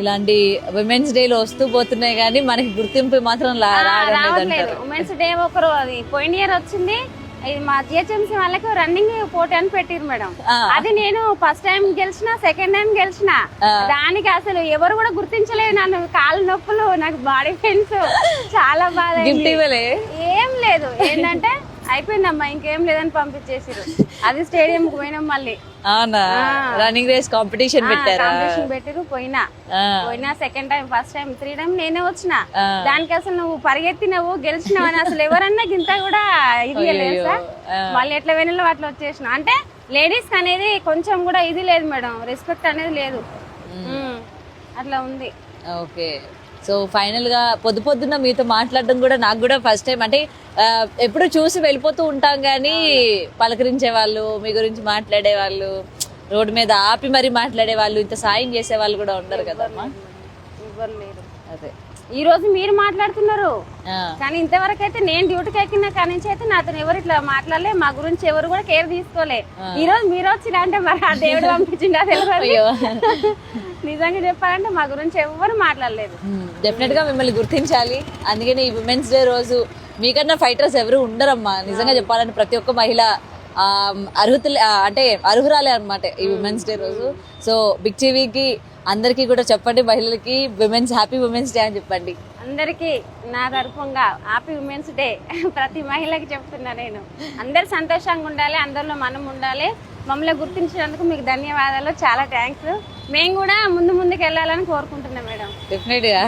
ఇలాంటి women's day లో వస్తూ పోతున్నాయి కానీ మనకి గుర్తింపు మాత్రం రావట్లేదు. ఉమెన్స్ డే ఒకరు అది పోయిన ఇయర్ వచ్చింది. ఇది మా జిహెచ్ఎంసీ వాళ్ళకి రన్నింగ్ పోటీ అని పెట్టిరు మేడం. అది నేను ఫస్ట్ టైం గెలిచిన, సెకండ్ టైం గెలిచిన. దానికి అసలు ఎవరు కూడా గుర్తించలేదు నన్ను. కాళ్ళు నొప్పులు, నాకు బాడీ పెయిన్స్, చాలా బాధ. ఏం లేదు, ఏంటంటే అయిపోయిందమ్మా ఇంకేం లేదని పంపించేసిరు. అది స్టేడియం పోయినాం మళ్ళీ. అవునా, రన్నింగ్ రేస్ కాంపిటీషన్ పెట్టిరు. పోయినా second time, first time 3 time నేనే వచ్చిన. దానికి అసలు నువ్వు పరిగెత్తినవు, గెలిచినావు అని అసలు ఎవరన్నా గింత కూడా ఇది లేదు సార్. మళ్ళీ ఎట్లా వెనలో అట్లా వచ్చేసిన. అంటే లేడీస్ అనేది కొంచెం కూడా ఇది లేదు మేడం, రెస్పెక్ట్ అనేది లేదు. అట్లా ఉంది. ఓకే, సో ఫైనల్ గా పొద్దున్న మీతో మాట్లాడడం కూడా నాకు కూడా ఫస్ట్ టైం. అంటే ఎప్పుడు చూసి వెళ్ళిపోతూ ఉంటాం కానీ పలకరించే వాళ్ళు, మీ గురించి మాట్లాడే వాళ్ళు, రోడ్డు మీద ఆపి మరీ మాట్లాడే వాళ్ళు, ఇంత సాయం చేసే వాళ్ళు కూడా ఉండరు కదమ్మా. ఎవరు లేరు. అదే ఈ రోజు మీరు మాట్లాడుతున్నారు కానీ ఇంతవరకు అయితే నేను డ్యూటీకి ఎక్కిన కానీ అయితే నాతో ఎవరు ఇట్లా మాట్లాడలే, మా గురించి ఎవరు కూడా కేర్ తీసుకోలే. ఈ రోజు మీరు వచ్చినా అంటే మరి ఆ దేవుడు పంపించిందా తెలియదు. నిజంగా చెప్పాలంటే మా గురించి ఎవరు మాట్లాడలేదు. డెఫినెట్ గా మిమ్మల్ని గుర్తించాలి. అందుకని ఈ విమెన్స్ డే రోజు మీకన్నా ఫైటర్స్ ఎవరు ఉండరమ్మా. నిజంగా చెప్పాలంటే ప్రతి ఒక్క మహిళ అర్హురాలే అనమాట ఈ విమెన్స్ డే రోజు. సో బిగ్ టీవీకి అందరికీ కూడా చెప్పండి, మహిళలకి హ్యాపీ విమెన్స్ డే అని చెప్పండి. అందరికి నా తరఫుగా హ్యాపీ విమెన్స్ డే ప్రతి మహిళకి చెప్తున్నా నేను. అందరు సంతోషంగా ఉండాలి, అందరిలో మనం ఉండాలి. మమ్మల్ని గుర్తించినందుకు మీకు ధన్యవాదాలు, చాలా థ్యాంక్స్. మేము కూడా ముందుకు వెళ్ళాలని కోరుకుంటున్నాం మేడం. డెఫినెట్ గా.